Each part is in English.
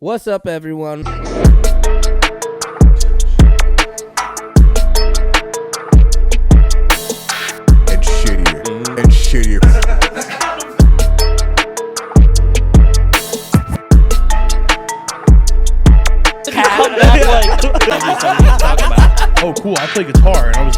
What's up, everyone? And shittier. And shittier. Oh, cool. I play guitar, and I was.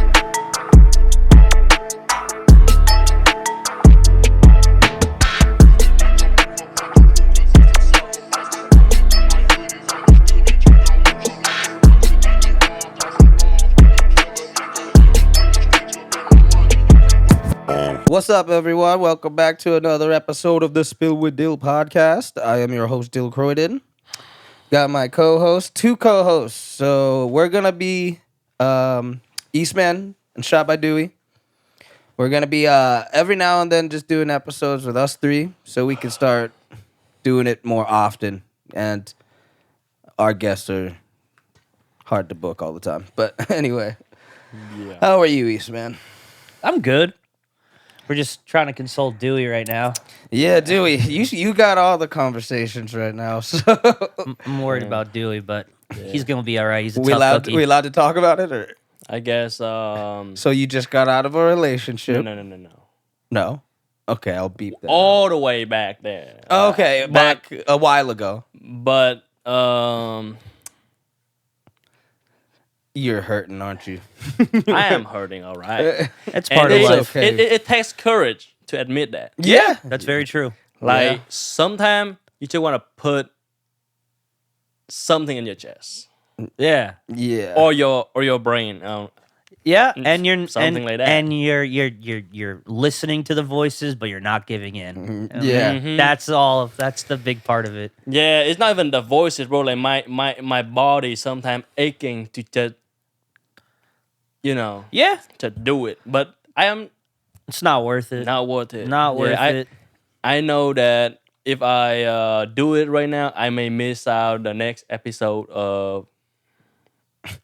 What's up, everyone? Welcome back to another episode of the Spill with Dill podcast. I am your host, Dill Croydon. Got my co-host, two co-hosts. So we're gonna be Eastman and ShotByDuy. We're gonna be every now and then just doing episodes with us three, so we can start doing it more often. And our guests are hard to book all the time. But anyway, How are you, Eastman? I'm good. We're just trying to console Dewey right now. Yeah, Dewey, you got all the conversations right now. So I'm worried about Dewey, but he's gonna be all right. He's a we tough cookie. allowed to talk about it, or I guess. so you just got out of a relationship? No. No? Okay, I'll beep that. All the way back there. Okay, back a while ago. But You're hurting, aren't you? I am hurting. All right. That's And part of it- life. okay. It takes courage to admit that. Yeah. That's very true. Like Yeah. sometimes you just want to put something in your chest Yeah, Yeah. or your brain. yeah, and you're Something like that. and you're listening to the voices, but you're not giving in. Yeah. Mhm. That's all. That's the big part of it. Yeah, it's not even the voices, bro. Like my body sometimes aching to just, Yeah, to do it, but I am it's not worth it. not worth it. Not worth Yeah, it. I know that if I do it right now, I may miss out the next episode of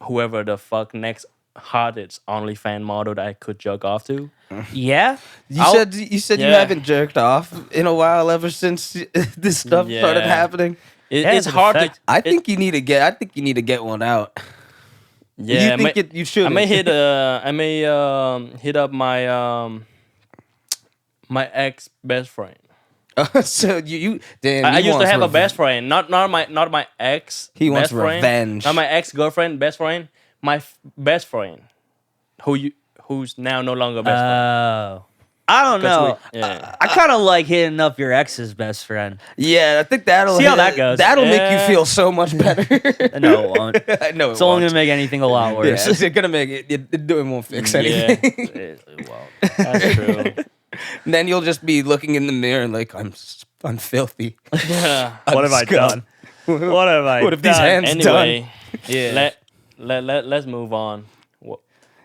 whoever the fuck next hottest OnlyFans model that I could jerk off to. Yeah, You said you Yeah. haven't jerked off in a while ever since this stuff started Yeah. happening. Yeah, It's it's hard effect- to. I think you need to get one out. Yeah, you think you should? I may hit up my my ex best friend. So you damn. I he used to wants have a revenge. best friend, not my ex. He wants best friend, revenge. Not my ex girlfriend, best friend. My best friend, who's now no longer best friend. I don't know. Yeah. I kind of like hitting up your ex's best friend. Yeah, I think that'll See how that goes. That'll make you Yeah. feel so much better. No, it won't. I know It's only gonna make anything a lot worse. Yeah, it's gonna make it won't fix Yeah. anything. It won't. That's true. And then you'll just be looking in the mirror and like I'm filthy. Yeah. What have I done? What have I What if these done? hands Anyway, done? Yeah. let's move on.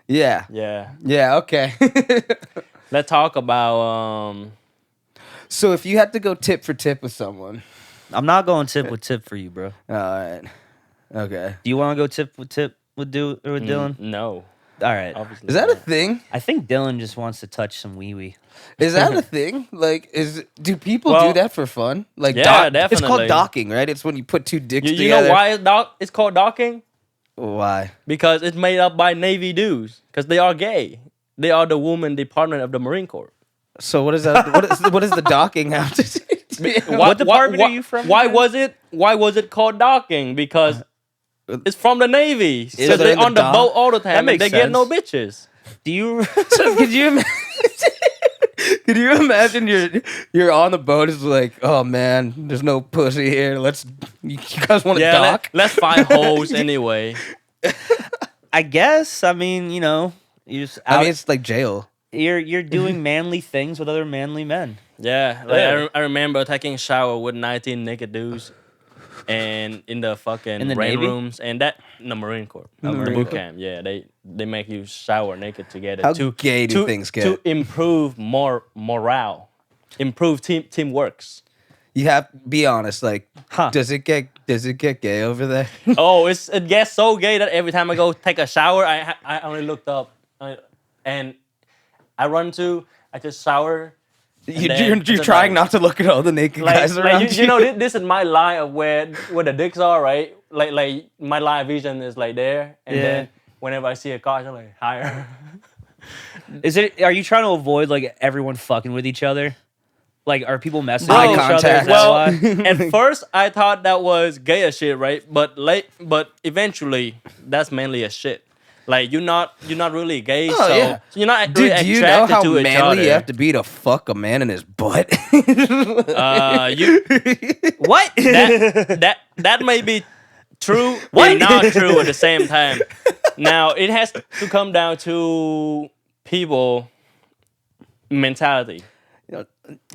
Yeah. Yeah. Yeah. Okay. Let's talk about So if you had to go tip for tip with someone, I'm not going tip with tip for you, bro. all right. Okay. Do you want to go tip with Dylan? no. All right. Obviously. Is that a not. thing? I think Dylan just wants to touch some wee wee. Is that a thing? Like, do people Well, do that for fun? Like, yeah, It's called definitely. docking, right? It's when you put two dicks You together. know why it's called docking? Why? Because it's made up by Navy dudes. Because they are gay. They are the woman department of the Marine Corps. So what is that? What is the docking have to do? What department are you from Why again? was it called docking? Because it's from the Navy. So they're they're in the on the dock? boat all the time. That And makes they get no sense. bitches. Do you? So could you could you imagine you're on the boat? It's like, oh man, there's no pussy here. You guys want to Yeah, dock? let's find hoes anyway. I guess. I mean, you know, you just. I mean, it's like jail. you're doing manly things with other manly men. Yeah, like Yeah. I remember taking a shower with 19 naked dudes, and in the fucking In the rain Navy? rooms, and that in the Marine Corps, the Marine boot Corps. camp. Yeah, they make you shower naked together. How gay do to, things get? to improve morale, improve teamworks. You have be honest. Like, Huh. does it get gay over there? Oh, it gets so gay that every time I go take a shower, I only looked up, and I just shower You're trying not to look at all the naked guys around like you know, this is my line of where the dicks are, right? Like my line of vision is like there, and then whenever I see a car, I'm like higher. Are you trying to avoid like everyone fucking with each other? Like, are people messing Eye with each other? contact. Is that why? At first I thought that was gay as shit, right? But eventually that's mainly a shit. Like you're not really gay, Oh, so yeah. you're not Dude, really do you know attracted how to each manly other. you have to be to fuck a man in his butt? What? That may be true and not true at the same time. Now it has to come down to people mentality.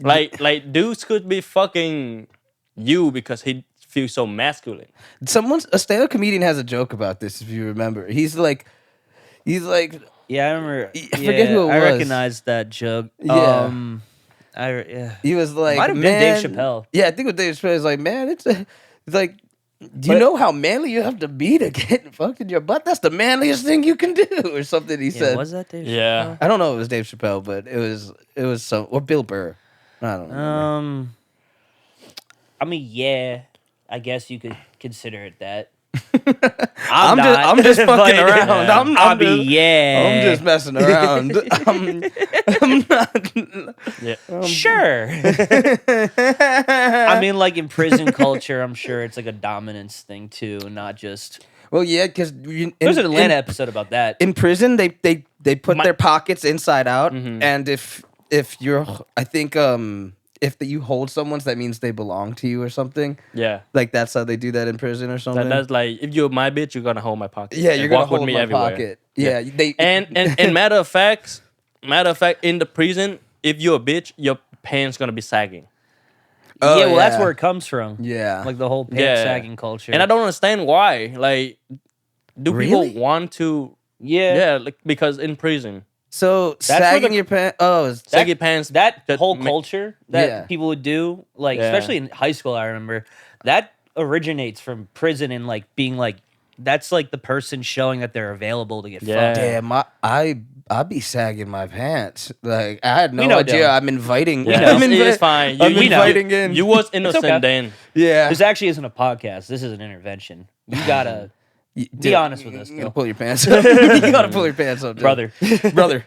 Like dudes could be fucking you because he feels so masculine. A stand-up comedian has a joke about this. If you remember, he's like, Yeah, I remember. I forget who it I was. recognized that joke. Yeah. He was like, Might have been man, Dave Chappelle. Yeah, I think with Dave Chappelle, it's like, man, it's like, do you know how manly you have to be to get fucked in your butt? That's the manliest thing you can do, or something. He Yeah, said. was that Dave? Yeah. I don't know if it was Dave Chappelle, but it was some or Bill Burr. I don't know. Chappelle? I mean, yeah, I guess you could consider it that. I'm just fucking but- around. I mean, yeah. I'm just messing around. I'm not. Yeah. Sure. I mean, like in prison culture, I'm sure it's like a dominance thing too, not just. Well, yeah, because There's an Atlanta episode about that. in prison they put their pockets inside out, Mm-hmm. and if you're, I think if you hold someone's, that means they belong to you or something. Yeah. Like that's how they do that in prison or something. That's like if you're my bitch, you're gonna hold my pocket. Yeah, and you're gonna walk with hold me my everywhere. pocket. Yeah, they And matter of fact, in the prison, if you're a bitch, your pants gonna be sagging. Oh, yeah, well, that's yeah. where it comes from. Yeah. Like the whole pants Yeah. sagging culture. And I don't understand why. Like, do Really? people want to? Yeah. Yeah, like, because in prison, So where sagging the- your pants. Oh, it's saggy pants. That whole ma- culture that Yeah. people would do, like Yeah. especially in high school, I remember that originates from prison and like being like that's like the person showing that they're available to get Yeah. fucked. damn. I be sagging my pants. Like I had no We know, idea. Dylan. I'm inviting. Yeah, I'm it's fine. I'm we know. inviting in. You was innocent okay. then. yeah. This actually isn't a podcast. This is an intervention. You gotta be honest with us, You gotta Dylan. pull your pants up. You gotta pull your pants up, Dylan. brother. brother.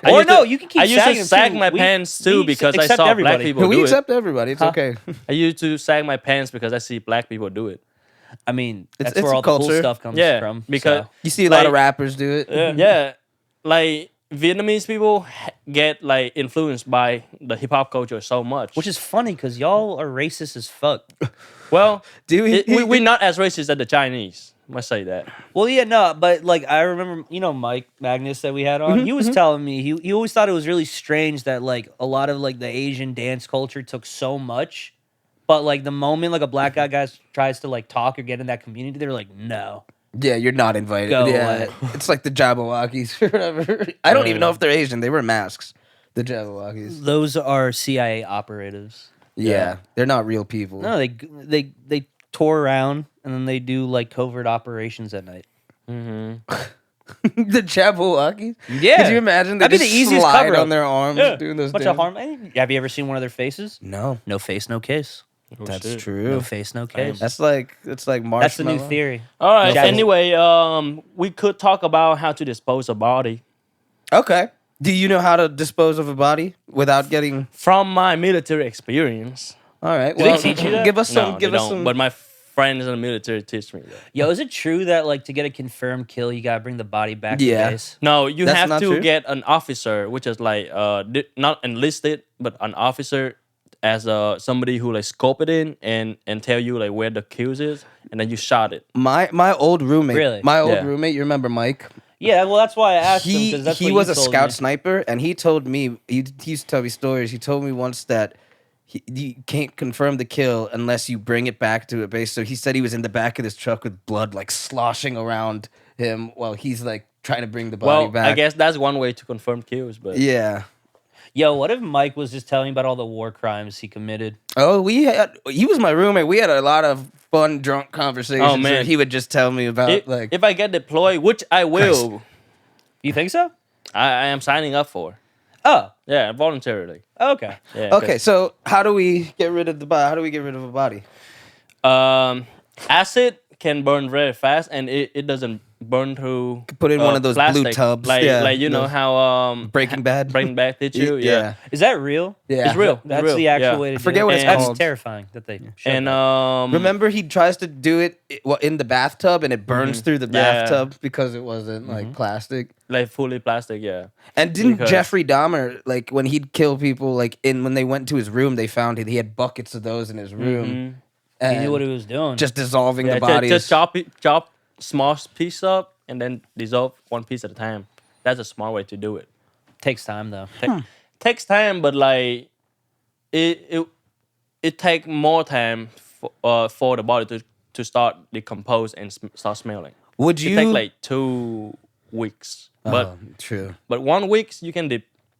Or used no, to- you can keep I used sagging to them, sag too. my We- pants too we because I accept saw black everybody. people we do accept it. everybody. It's okay. I used to sag my pants because I see black people do it. I mean, that's it's where a all the cool culture. stuff comes Yeah, from. because so. You see a lot of Like- rappers do it. Yeah, like Vietnamese people get like influenced by the hip hop culture so much. Which is funny because y'all are racist as fuck. well, Do we? we're not as racist as the Chinese. Must say that. Well, yeah, no, but like I remember, Mike Magnus that we had on. He was telling me he always thought it was really strange that like a lot of like the Asian dance culture took so much, but like the moment like a black guy tries to like talk or get in that community, they're like, no. Yeah, you're not invited. Go yeah, away. it's like the Jabberwockies or whatever. I don't even know if they're Asian. They wear masks. The Jabberwockies. Those are CIA operatives. Yeah, they're not real people. No, they tour around and then they do like covert operations at night. The Jabberwockies. Yeah. Could you imagine they That'd be just the easiest slide cover-up. on their arms Yeah. doing those? Bunch damn- of harm. Have you ever seen one of their faces? No, No face, no case. that's shit. No true. face, no case. That's like marshmallow. That's the new theory. All right. Yeah. Anyway, we could talk about how to dispose a body. Okay. Do you know how to dispose of a body without getting? From my military experience. All right. Do they teach you that? Give us some. No, give they us don't. some. But my friends in the military teach me that. Yo, is it true that like to get a confirmed kill, you gotta bring the body back Yeah. to base? No, you That's have not to true? get an officer, which is like not enlisted, but an officer as somebody who like scope it in and tell you like where the kills is, and then you shot it. my old roommate. Really? My old Yeah. roommate. You remember Mike? Yeah, well, that's why I asked him He because that's he what was you a told scout me. sniper, and he told me he used to tell me stories. He told me once that you can't confirm the kill unless you bring it back to a base. So he said he was in the back of this truck with blood like sloshing around him while he's like trying to bring the body Well, back. I guess that's one way to confirm kills, but Yeah. Yo, what if Mike was just telling me about all the war crimes he committed? Oh, he was my roommate. We had a lot of fun drunk conversations. Oh, man. where he would just tell me about if I get deployed, which I will, You think so? I am signing up for. Oh, Yeah, voluntarily. okay. Yeah. Okay, so how do we get rid of the body? How do we get rid of a body? Acid can burn very fast, and it doesn't burn through. Put in one of those blue plastic. tubs. like Yeah, like you know those- how Breaking Bad. Breaking Bad did you? Yeah. Is that real? Yeah. It's real. That's real. the actual yeah. way to I do forget it. what it's That's called. terrifying that they showed And that. Remember, he tries to do it in the bathtub, and it burns through the Yeah. bathtub because it wasn't like plastic. like fully plastic. Yeah. And didn't Because- Jeffrey Dahmer, like when he'd kill people, like when they went to his room, they found he had buckets of those in his room. He And knew what he was doing. just dissolving Yeah, the bodies. just chop small piece up and then dissolve one piece at a time. That's a smart way to do it. takes time though. Takes time, but like it take more time for the body to start decompose and start smelling. Would It you take like 2 weeks, but Oh, true. 1 week you can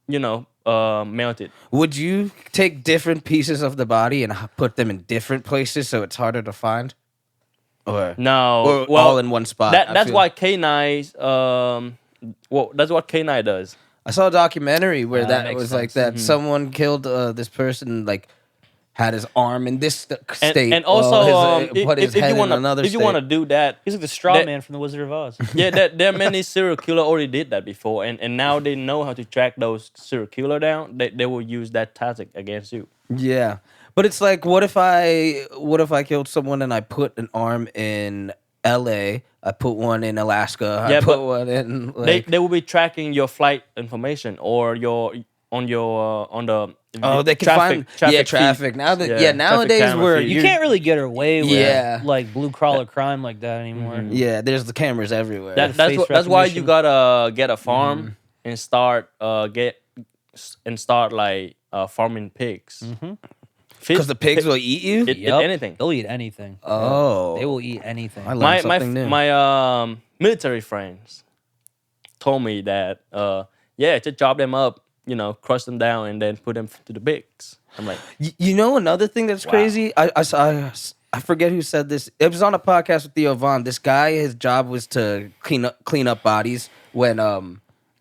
melt it. Would you take different pieces of the body and put them in different places so it's harder to find? Or No, or well, all in one spot? That's why K9. That's what K9 does. I saw a documentary where that makes was like sense. that someone killed this person, like had his arm in this state, And also, put his head in another if you want to state. do that, He's like the straw That- man from the Wizard of Oz. yeah, there are many serial killer already did that before, and now they know how to track those serial killer down. They will use that tactic against you. Yeah, but it's like, what if I killed someone and I put an arm in L.A., I put one in Alaska, I Yeah, put but one in like. They will be tracking your flight information or on the Oh, they can traffic, find feed. traffic now. That traffic nowadays camera where feed. You can't really get away with Yeah. like blue collar crime like that anymore. Yeah, there's the cameras everywhere. That's face that's why you recognition. gotta get a farm and start farming pigs. because the pigs will eat you. Eat Yep. anything. They'll eat anything. Oh, They will eat anything. I learned my something new. my military friends told me that just chop them up, crush them down and then put them to the pigs. I'm like, You know another thing that's crazy? I forget who said this. It was on a podcast with Theo Vaughn. This guy, his job was to clean up bodies when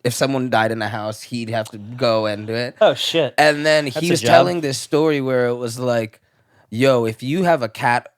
if someone died in a house, he'd have to go and do it. Oh shit. And then That's he a was job. telling this story where it was like, yo, if you have a cat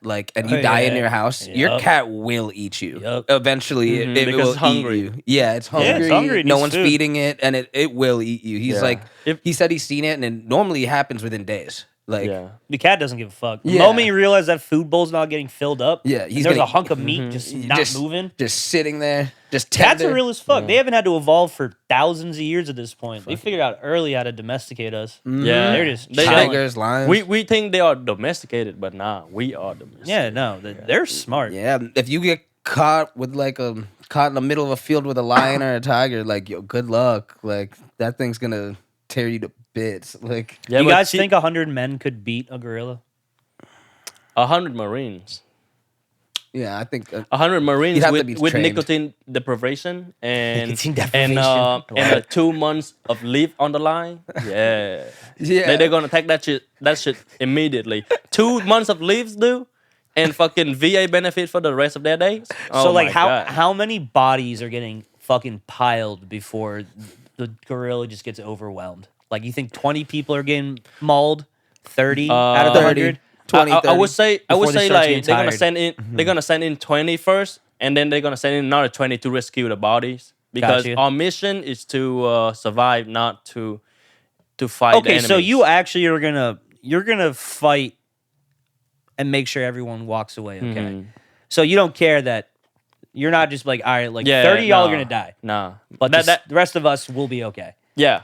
like and you Oh, die in yeah. your house, your Yup. cat will eat you. Yup. Eventually, it Because will it's hungry. eat you. Yeah, it's hungry. it's hungry, it No needs one's food. feeding it, and it will eat you. He's Yeah. like, If- he said he's seen it, and it normally happens within days. Like, yeah. The cat doesn't give a fuck. The Yeah. moment you realize that food bowl's not getting filled up, Yeah, and he's there's gonna a hunk of meat just not just moving. just sitting there, just Cats tender. are real as fuck. They haven't had to evolve for thousands of years at this point. They figured out early how to domesticate us. Yeah. They're just They- chilling. Tigers, lions. We think they are domesticated, but nah, we are domesticated. Yeah, no, they're smart. Yeah, if you get caught with caught in the middle of a field with a lion or a tiger, like, yo, good luck. Like, that thing's gonna tear you to bits. Like, Yeah, you but guys see, think 100 men could beat a gorilla? 100 Marines. yeah, I think 100 Marines You'd have to be with trained. nicotine deprivation and Nicotine and deprivation. and 2 months of leave on the line. Yeah, yeah, they're gonna take that shit immediately. 2 months of leaves, dude, and fucking VA benefit for the rest of their days. So Oh like my how God. how many bodies are getting fucking piled before the gorilla just gets overwhelmed? Like you think 20 people are getting mauled? 30 out of the 30. 100? 20, I would say Before they start like getting they're gonna tired. send in they're gonna send in 20 first, and then they're gonna send in another 20 to rescue the bodies because Gotcha. our mission is to survive, not to fight. Okay, the so enemies. you actually are gonna fight and make sure everyone walks away, okay? Mhm. So you don't care that you're not just like, all right, like Yeah, 30 y'all are nah, gonna die. Nah, But that the rest of us will be okay. yeah,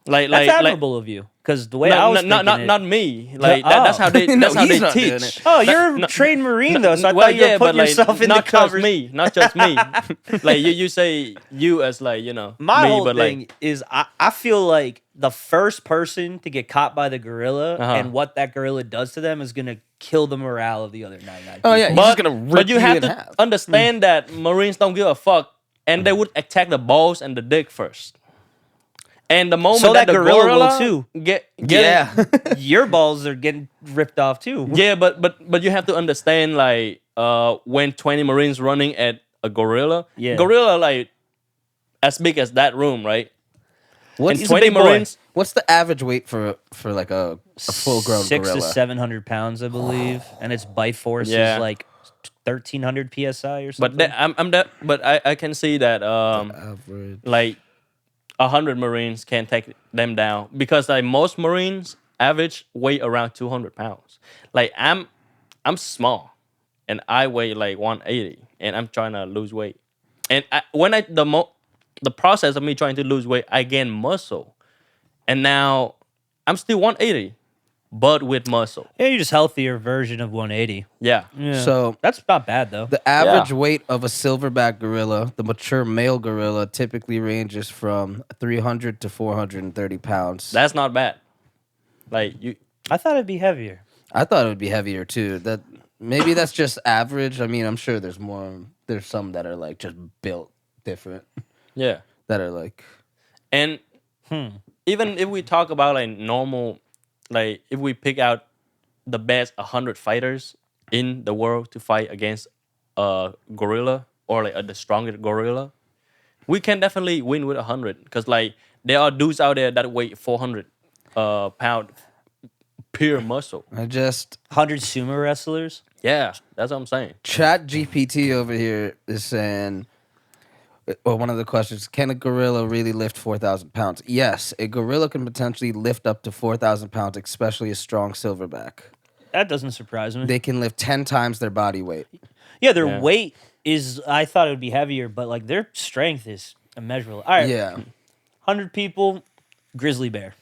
That's admirable of you. Because the way no, I was not thinking it- not me. Like Oh. that's how they No, that's how he's they not doing teach. it. Oh, you're No, a trained Marine though, so I Well, thought you were yeah, putting but, like, yourself in not the just conversation. me, not just me. Like you say you as like My me, whole but thing like is I feel like the first person to get caught by the gorilla Uh-huh. and what that gorilla does to them is gonna kill the morale of the other 99 oh yeah, people. he's just gonna rip but you have in to half. understand that Marines don't give a fuck, and they would attack the balls and the dick first. And the moment So that the gorilla will too. get Yeah, Your balls are getting ripped off too. yeah, but you have to understand like when 20 Marines running at a gorilla, Yeah. gorilla like as big as that room, right? What's and He's a 20 big boy. Marines. What's the average weight for like a full grown 600 gorilla? to 700 pounds, I believe, and its bite force Yeah. is like 1,300 psi or But something. but I can see that Average. like 100 Marines can take them down because like most Marines average weigh around 200 pounds. Like I'm small and I weigh like 180 and I'm trying to lose weight. And the process of me trying to lose weight, I gain muscle. And now I'm still 180, but with muscle. Yeah, you're just healthier version of 180. Yeah. Yeah. So That's not bad though. the average weight of a silverback gorilla, the mature male gorilla, typically ranges from 300 to 430 pounds. That's not bad. Like you I thought it'd be heavier. I thought it would be heavier too. That maybe that's just average. I mean, I'm sure there's more. There's some that are like just built different. yeah. That are like And even if we talk about like normal, like if we pick out the best 100 fighters in the world to fight against a gorilla or like the strongest gorilla, we can definitely win with 100 because like there are dudes out there that weigh 400 pound pure muscle. I just 100 sumo wrestlers. Yeah, that's what I'm saying. Chat GPT over here is saying, well, one of the questions: can a gorilla really lift 4,000 pounds? Yes, a gorilla can potentially lift up to 4,000 pounds, especially a strong silverback. That doesn't surprise me. They can lift 10 times their body weight. Yeah, their Yeah. weight is. I thought it would be heavier, but like their strength is immeasurable. All right, Yeah. 100 people, grizzly bear.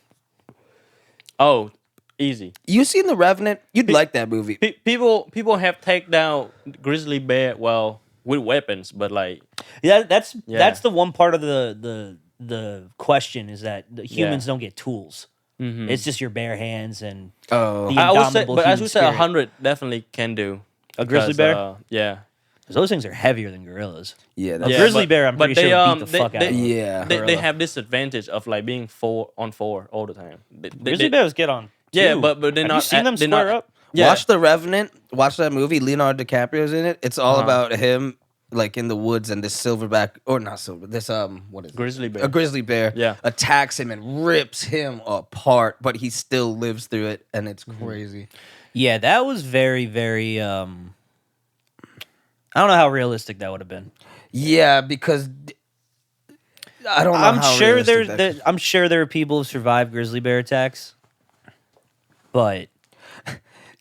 Oh, easy. You seen The Revenant? You'd like that movie. People have taken down grizzly bear with weapons, but like Yeah, that's Yeah. the one part of the question is that the humans don't get tools. It's just your bare hands and Oh. the I would say, indomitable but I human would say spirit. 100 definitely can do. A grizzly Because, bear? Yeah. 'Cause those things are heavier than gorillas. Yeah. A That's, Yeah, grizzly but- bear, I'm but pretty they, sure beat the they- fuck out of they- them. yeah. They Gorilla. have this advantage of like being 4-on-4 all the time. Grizzly bears get on. Yeah, too. but they're Have not. you seen them they're square not- up? Yeah. Watch The Revenant. Watch that movie. Leonardo DiCaprio's in it. It's all Uh-huh. about him, like in the woods, and this silverback, or not silver. This what is it? Grizzly bear. A grizzly bear. Yeah. Attacks him and rips him apart, but he still lives through it, and it's crazy. Yeah, that was very, very. I don't know how realistic that would have been. Yeah, because I don't know. I'm how sure realistic that I'm sure there are people who survive grizzly bear attacks, but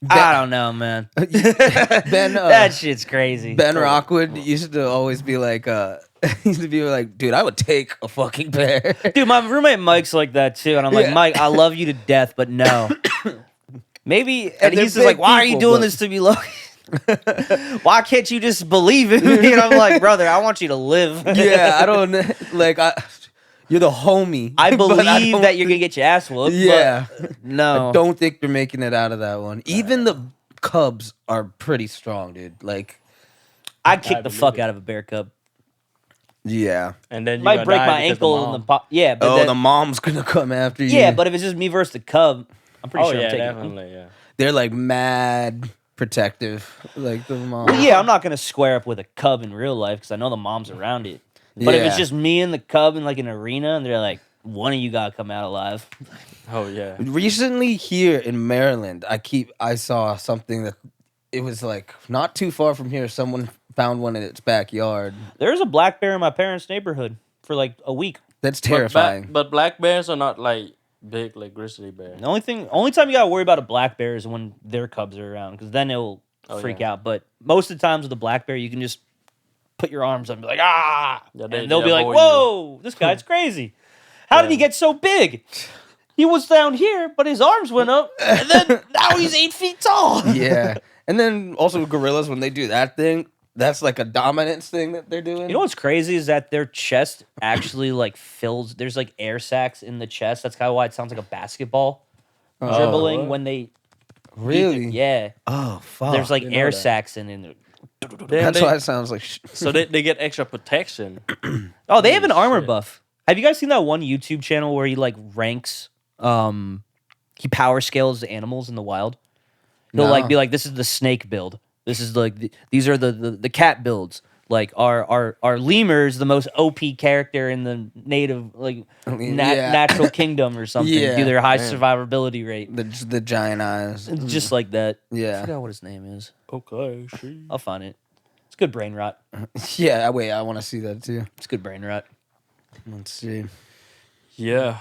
I don't know, man. Ben That shit's crazy. Ben Rockwood used to always be like, dude, I would take a fucking bear. Dude, my roommate Mike's like that too, and I'm like, Yeah. Mike, I love you to death, but no. Maybe, and they're he's just like, big why are you people, doing but- this to me, Logan? Why can't you just believe in me? And I'm like, brother, I want you to live. Yeah, I don't like. You're the homie. I but believe don't that you're gonna think- get your ass whooped. Yeah, but no. I don't think you're making it out of that one. Even the cubs are pretty strong, dude. Like, I'd kick the believe fuck it. out of a bear cub. yeah. And then you Might gonna break die my because ankle the in the mom. pop. Yeah, but Oh, then- the mom's gonna come after you. yeah, but if it's just me versus the cub, I'm pretty Oh sure yeah, I'm taking it. definitely. Yeah. they're like mad protective, like the mom. Well, yeah, I'm not gonna square up with a cub in real life because I know the mom's around it. But if it's Yeah. just me and the cub in like an arena, and they're like, one of you gotta come out alive. Oh yeah. Recently here in Maryland, I saw something that it was like not too far from here. Someone found one in its backyard. There's a black bear in my parents' neighborhood for like a week. That's But terrifying. But black bears are not like big like grizzly bear. The only time you gotta worry about a black bear is when their cubs are around, because then it'll freak yeah. out. But most of the times with a black bear, you can just put your arms up and be like, ah, Yeah, and they'll be like, avoid you. whoa, this guy's crazy. How did he get so big? He was down here, but his arms went up, and then now he's 8 feet tall. Yeah. And then also gorillas, when they do that thing, that's like a dominance thing that they're doing. You know what's crazy is that their chest actually like fills. There's like air sacs in the chest. That's kind of why it sounds like a basketball dribbling what? when they. Really? Yeah. Oh, fuck. There's like didn't know air that. sacs in there. That's why it sounds like. So they get extra protection. Oh, they have an Holy armor shit. buff. Have you guys seen that one YouTube channel where he like ranks? He power scales animals in the wild. He'll No. like be like, this is the snake build. This is like these are the cat builds. Like our lemur's the most OP character in the native natural kingdom or something. Yeah. Due to their high Damn. survivability rate. The giant eyes. It's just like that. I Yeah. forgot what his name is. Okay, see. I'll find it. It's good brain rot. Yeah. Wait, I want to see that too. It's good brain rot. Let's see. Yeah.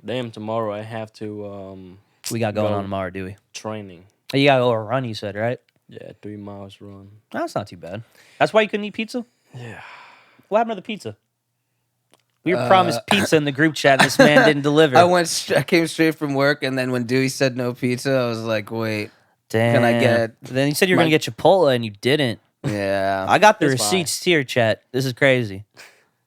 Damn, tomorrow I have to We got going Go. on tomorrow, do we? training. You gotta go a run, you said, right? Yeah, 3 miles run. No, that's not too bad. That's why you couldn't eat pizza? Yeah. What happened to the pizza? We were promised pizza in the group chat, and this man didn't deliver. I came straight from work, and then when Dewey said no pizza, I was like, wait, Damn. can I get? Then you said you were going to get Chipotle, and you didn't. Yeah. I got the It's fine. receipts here, chat. This is crazy.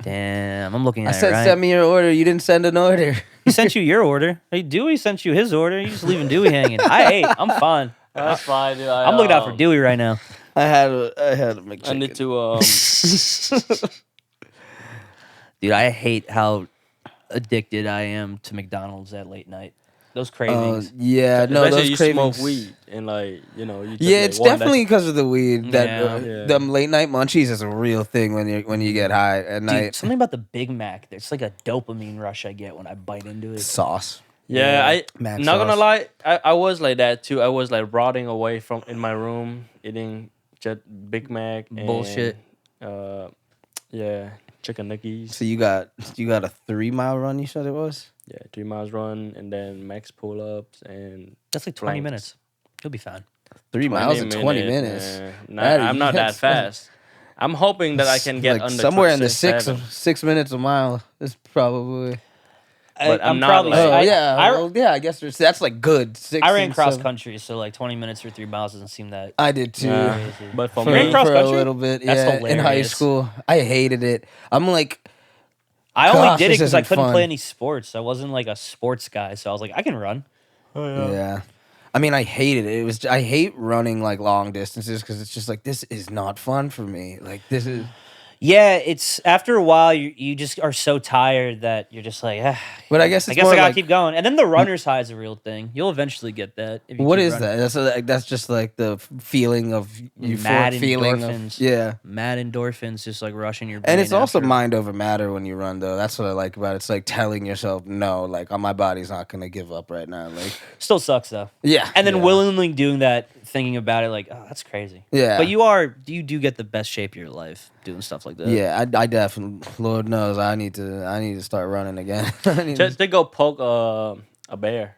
Damn, I'm looking I at said it, right? send me your order. You didn't send an order. He sent you your order. Hey, Dewey sent you his order. You just leaving Dewey hanging. I ate. I'm fine. That's fine, dude. I'm looking out for Dewey right now. I had a McChicken. I need to Dude, I hate how addicted I am to McDonald's at late night. Those cravings. Yeah, no, especially those you cravings. smoke weed and like, you know, you just Yeah, like it's one definitely because of the weed. That Yeah. Yeah. them late night munchies is a real thing when you get high at Dude, night. something about the Big Mac. It's like a dopamine rush I get when I bite into it. Sauce. Yeah, I Mac not gonna sauce. lie, I was like that too. I was like rotting away from in my room eating just Big Mac and, Bullshit. Yeah, chicken nuggets. So you got a 3 mile run. You said it was. Yeah, 3 miles run and then max pull ups and That's like 20 planks. minutes. You'll be fine. 3 miles in 20 minutes. Yeah. Nah, That- I'm not that that's- fast. I'm hoping that I can get like under somewhere in the 7. 6 minutes a mile. Is probably. But I'm not probably. like- Oh I, yeah, I, well, yeah. I guess that's like good. 6 I ran and cross 7. country, so like 20 minutes or 3 miles doesn't seem that. I did too. Yeah. But for For, You ran me, cross for a country? little bit, That's yeah. In high hilarious. school, I hated it. I'm like, I only Gosh, did it this because I isn't couldn't fun. play any sports. I wasn't like a sports guy, so I was like, I can run. yeah. I mean, I hated it. I hate running like long distances because it's just like this is not fun for me. Like this is. Yeah, it's after a while you just are so tired that you're just like, But I guess it's I more gotta like, keep going. And then the runner's high is a real thing. You'll eventually get that. If you what keep is running. that? That's just like the feeling of Mad euphoric feeling of endorphins. yeah. Mad endorphins just like rushing your brain. And it's also after. mind over matter when you run, though. That's what I like about it. It's like telling yourself, no, like my body's not gonna give up right now. Like, Still sucks though. yeah, And then yeah. willingly doing that, thinking about it, like, oh, that's crazy. Yeah. But you do get the best shape of your life doing stuff like that. Yeah, I definitely. Lord knows, I need to start running again. I need to just they go poke a bear.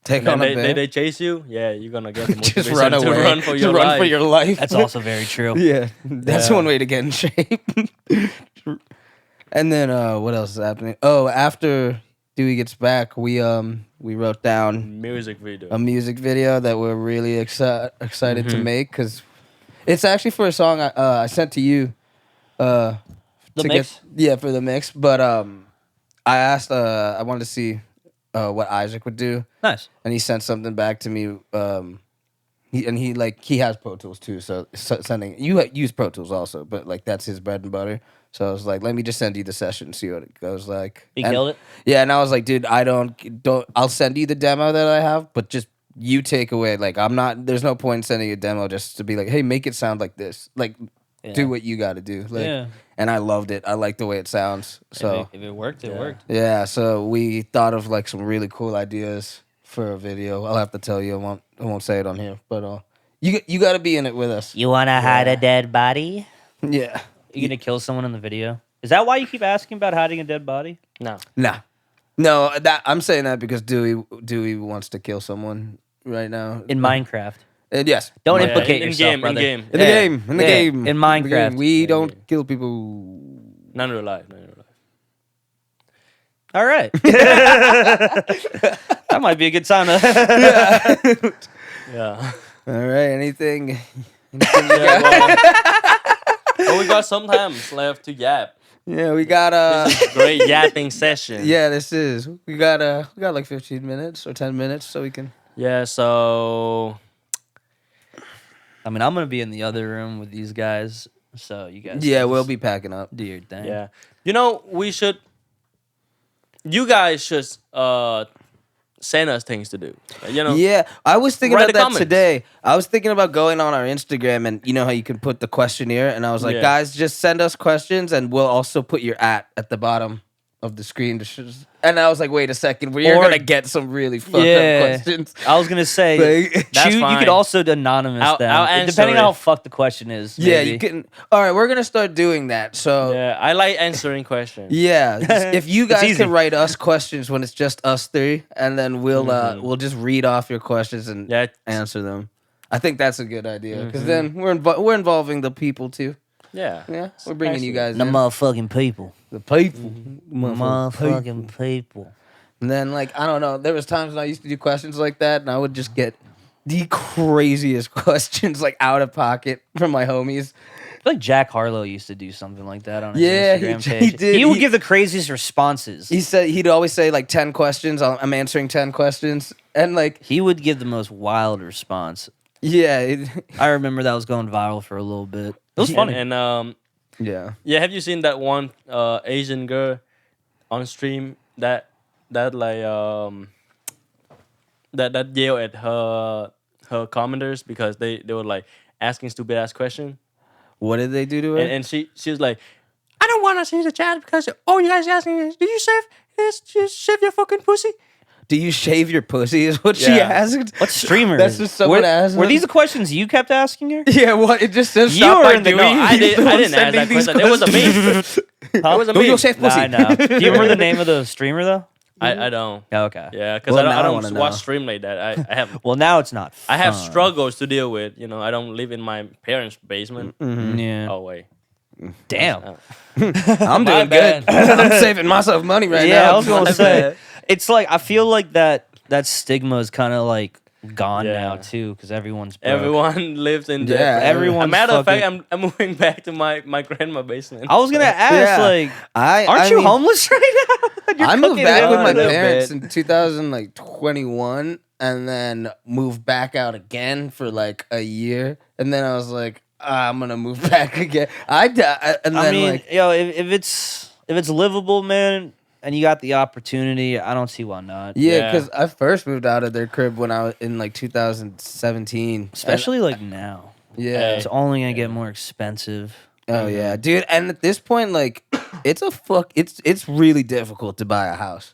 take And on a then bear. they chase you. Yeah, you're gonna get the Just motivation run away. to run for Just your run life. for your life. That's also very true. yeah, that's Yeah. one way to get in shape. And then what else is happening? Oh, after Dewey gets back, we wrote down Music video. a music video that we're really excited to Mm-hmm. make because it's actually for a song I sent to you. The to mix? for the mix. But I asked, I wanted to see what Isaac would do, Nice. and he sent something back to me. He has Pro Tools too, so sending you use Pro Tools also, but like that's his bread and butter. So I was like, let me just send you the session and see what it goes like. He And- killed it? Yeah, and I was like, dude, I don't. I'll send you the demo that I have, but just you take away. Like, I'm not. There's no point in sending you a demo just to be like, hey, make it sound like this. Like, Yeah. do what you got to do. Like, Yeah. And I loved it. I like the way it sounds. So If it worked, it Yeah. worked. yeah, so we thought of like some really cool ideas for a video. I'll have to tell you. I won't say it on here, but you got to be in it with us. You want to hide a dead body? Yeah. You gonna kill someone in the video? Is that why you keep asking about hiding a dead body? No. Nah. No, that I'm saying that because Dewey wants to kill someone right now. In Minecraft. And yes. Don't Yeah, implicate in yourself, game, brother. in game. In the Yeah. game. In the Yeah. game. In the Minecraft. game. We Yeah, don't yeah. kill people. None in real life. None in real life. All right. That might be a good time to. Yeah. All right. Anything? Yeah, well, we got some time left to yap. Yeah, we got Great yapping session. yeah, this is. We got like 15 minutes or 10 minutes so we can. Yeah, so I mean, I'm gonna be in the other room with these guys, so you guys. Yeah, can we'll just be packing up. do your thing. yeah. You know, you guys should send us things to do. You know. Yeah, I was thinking Write about the that comments. today. I was thinking about going on our Instagram, and you know how you can put the questionnaire, and I was like, Yeah. guys, just send us questions, and we'll also put your at the bottom of the screen. And I was like, wait a second, we're Or- gonna get some really fucked up Yeah. questions. I was gonna say, Like- That's you fine. could also anonymous I'll them, answer depending on it. how fucked the question is. Yeah, maybe. you can. All right, we're gonna start doing that. So Yeah, I like answering questions. yeah, if you It's guys easy. can write us questions when it's just us three, and then we'll just read off your questions and Yeah. answer them. I think that's a good idea because then we're involving the people too. Yeah. Yeah, we're bringing you guys The in. motherfucking people. The people, Motherfucking people. And then like I don't know, there was times when I used to do questions like that, and I would just get the craziest questions like out of pocket from my homies. I feel like Jack Harlow used to do something like that on his Yeah, Instagram he page. did. He would He- give the craziest responses. He said he'd always say like 10 questions. I'm answering 10 questions, and like He would give the most wild response. yeah, I remember that was going viral for a little bit. It was funny. And yeah. yeah, have you seen that one Asian girl on stream that like that yelled at her commenters because they were like asking stupid ass questions, What did they do to her? and she was like, I don't want to see the chat because you guys asking, did you shave your fucking pussy? Do you shave your pussy? Is what she Yeah. asked. What streamer? That's just someone were, asked. Were these the questions you kept asking her? Yeah, what? It just says You shop were by in the- Dewey. No, I He's the one didn't ask sending that these question. It was a questions. meme. It was a Don't you meme. shave pussy? I know. Do you remember the name of the streamer though? I don't. Oh, okay. Yeah, because Well, now I I don't wanna watch know. stream like that. I have Well, now it's not. I have fun. struggles to deal with. You know, I don't live in my parents' basement. Yeah. Oh wait. Damn. I'm My doing good. bad. I'm saving myself money right now. Yeah, I was gonna My say. bad. It's like I feel like that stigma is kind of like gone Yeah. now too, because everyone's broke. Everyone lives in Yeah, there. everyone's A matter of fact, fucking- I'm moving back to my grandma's basement. I was gonna ask, Yeah. like, I aren't you mean, homeless right now? You're I moved cooking back it with up my a little parents bit. in 2021, and then moved back out again for like a year, and then I was like, I'm gonna move back again. And then I mean, like, yo, if it's livable, man, and you got the opportunity, I don't see why not. yeah, Yeah. because I first moved out of their crib when I was in like 2017, Especially like now, And, yeah. it's only gonna get more expensive. Oh yeah, dude. And at this point, like, it's really difficult to buy a house.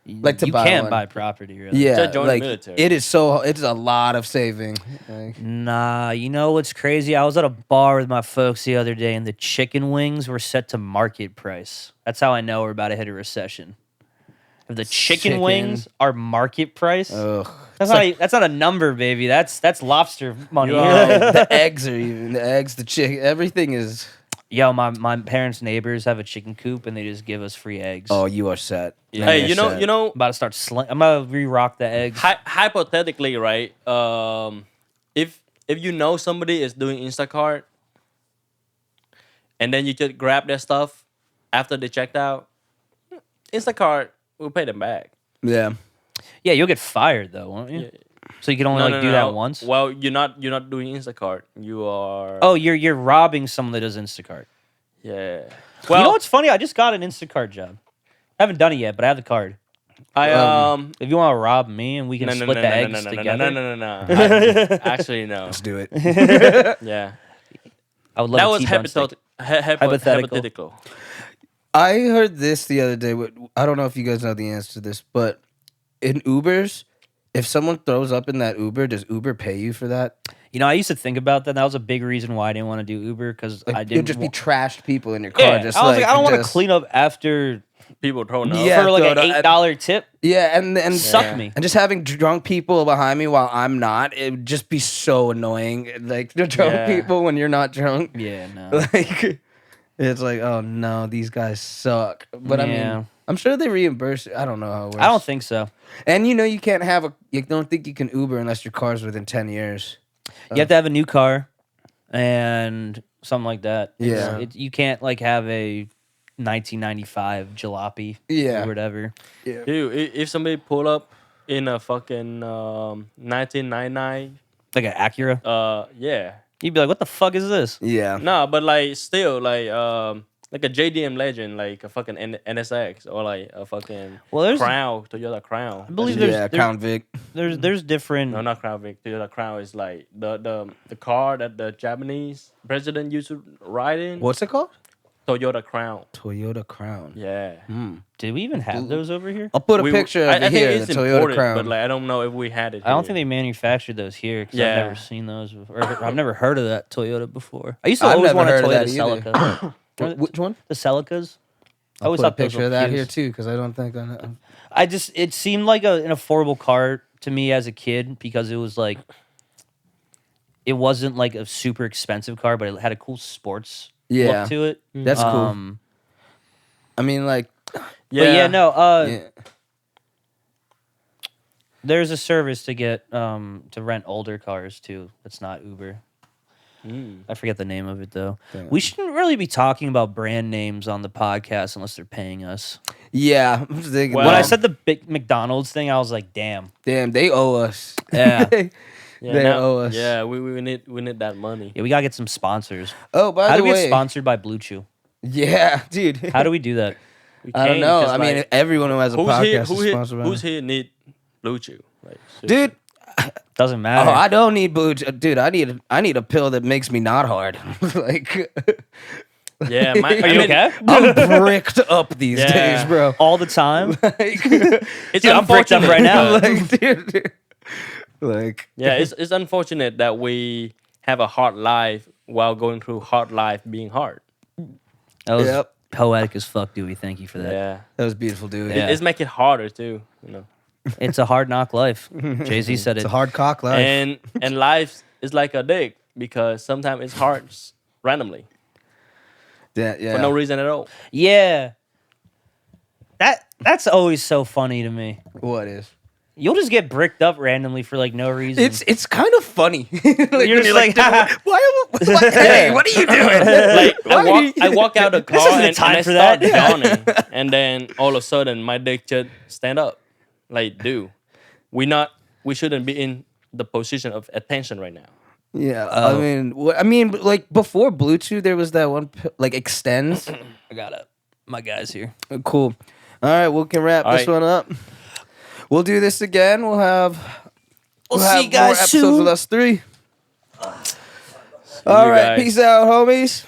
Like to you buy can't one. buy property, really. Yeah, join the like military. it's a lot of saving. Like, Nah, you know what's crazy? I was at a bar with my folks the other day, and the chicken wings were set to market price. That's how I know we're about to hit a recession. If the chicken Chicken. wings are market price, ugh. that's not a number, baby. That's lobster money. The eggs are even the chicken. Everything is. Yo, my parents' neighbors have a chicken coop, and they just give us free eggs. Oh, you are set. Yeah. Hey, You're you set. know, I'm about to start. I'm gonna re-rock the eggs. hypothetically, right? If you know somebody is doing Instacart, and then you just grab their stuff after they checked out, Instacart will pay them back. Yeah. Yeah, you'll get fired though, won't you? Yeah. So you can only do that once. Well, you're not doing Instacart. You are. Oh, you're robbing someone that does Instacart. yeah. Well, you know what's funny? I just got an Instacart job. I haven't done it yet, but I have the card. I If you want to rob me and we can split the eggs together, no. Actually, no. Let's do it. Yeah. I would love That a was T-bone steak. hypothetical. Hypothetical. I heard this the other day. I don't know if you guys know the answer to this, but in Ubers, if someone throws up in that Uber, does Uber pay you for that? You know, I used to think about that. That was a big reason why I didn't want to do Uber because Like, I it'd didn't. just be wa- trashed people in your car. yeah, Just I was like, I don't want to just- clean up after People throwing up. Yeah. for like throw an it up. $8 tip. Yeah, and Suck me. And just having drunk people behind me while I'm not, it would just be so annoying. Like the drunk Yeah. people when you're not drunk. Yeah, no. Like it's like, oh no, these guys suck. But I Yeah. mean, I'm sure they reimburse. I don't know how it works. I don't think so. And you know, you can't have you don't think you can Uber unless your car's within 10 years. You have to have a new car and something like that. Yeah. You can't like have a 1995 jalopy Yeah. or whatever. Yeah. Dude, if somebody pull up in a fucking 1999, Like an Acura. yeah. You'd be like, what the fuck is this? Yeah. No, but like still like like a JDM Legend, like a fucking NSX or like a fucking Well, there's- Crown, Toyota Crown. I believe Yeah, Crown Vic. there's different. No, not Crown Vic. Toyota Crown is like the car that the Japanese president used to ride in. What's it called? Toyota Crown. Toyota Crown. Yeah. Did we even have those over here? I'll put a We- picture of I it think here. it's The Toyota imported, Crown. but like I don't know if we had it. I don't here. think they manufactured those here because Yeah. I've never seen those before. I've never heard of that Toyota before. I used to I've always never want a heard of Toyota that either. Celica. Which one? The Celicas. I I'll always put a thought those picture were of that cute. here too, because I don't think I know. It seemed like an affordable car to me as a kid because it was like, it wasn't like a super expensive car, but it had a cool sports Yeah. look to it. That's cool. I mean, like, But yeah, no. yeah. There's a service to get to rent older cars too. That's not Uber. I forget the name of it though. Damn. We shouldn't really be talking about brand names on the podcast unless they're paying us. Yeah. I'm just thinking, Well- When I said the big McDonald's thing, I was like, damn. damn, they owe us. Yeah. Yeah, They now- owe us. Yeah, we need that money. Yeah, we gotta get some sponsors. Oh, by How the do we way. get sponsored by Blue Chew? Yeah, dude. How do we do that? We I don't can't, know. 'cause, I mean, like, everyone who has a podcast is sponsored by who's here need Blue Chew? Like, Dude, Doesn't oh, matter. I don't need blue. Dude, I need a pill that makes me not hard. Like, yeah, Are you okay? I'm bricked up these Yeah. days, bro. All the time? Like, It's Dude, I'm bricked up unfortunate, right now. like, dude, like, Yeah, it's unfortunate that we have a hard life while going through hard life being hard. That was Yep. poetic as fuck, Dewey. Thank you for that. Yeah, that was beautiful, dude. Yeah. it's make it harder too. You know, It's a hard knock life. Jay-Z said It's it. a hard cock life. and life is like a dick because sometimes it's hard randomly yeah. for no reason at all. Yeah. That's always so funny to me. What is? You'll just get bricked up randomly for like no reason. It's kind of funny. Like, when You're just like, dude, hey, what are you doing? Like Why I walk out the car isn't the and time I for start that. yawning, and then all of a sudden my dick just stand up. Like, dude, we shouldn't be in the position of attention right now. Yeah, Oh. I mean, like before Bluetooth, there was that one like extends. I got it. My guy's here. Cool. All right, we can wrap All this right. one up. We'll do this again. We'll have We'll have see you guys more episodes soon. with us three. All right, guys. peace out, homies.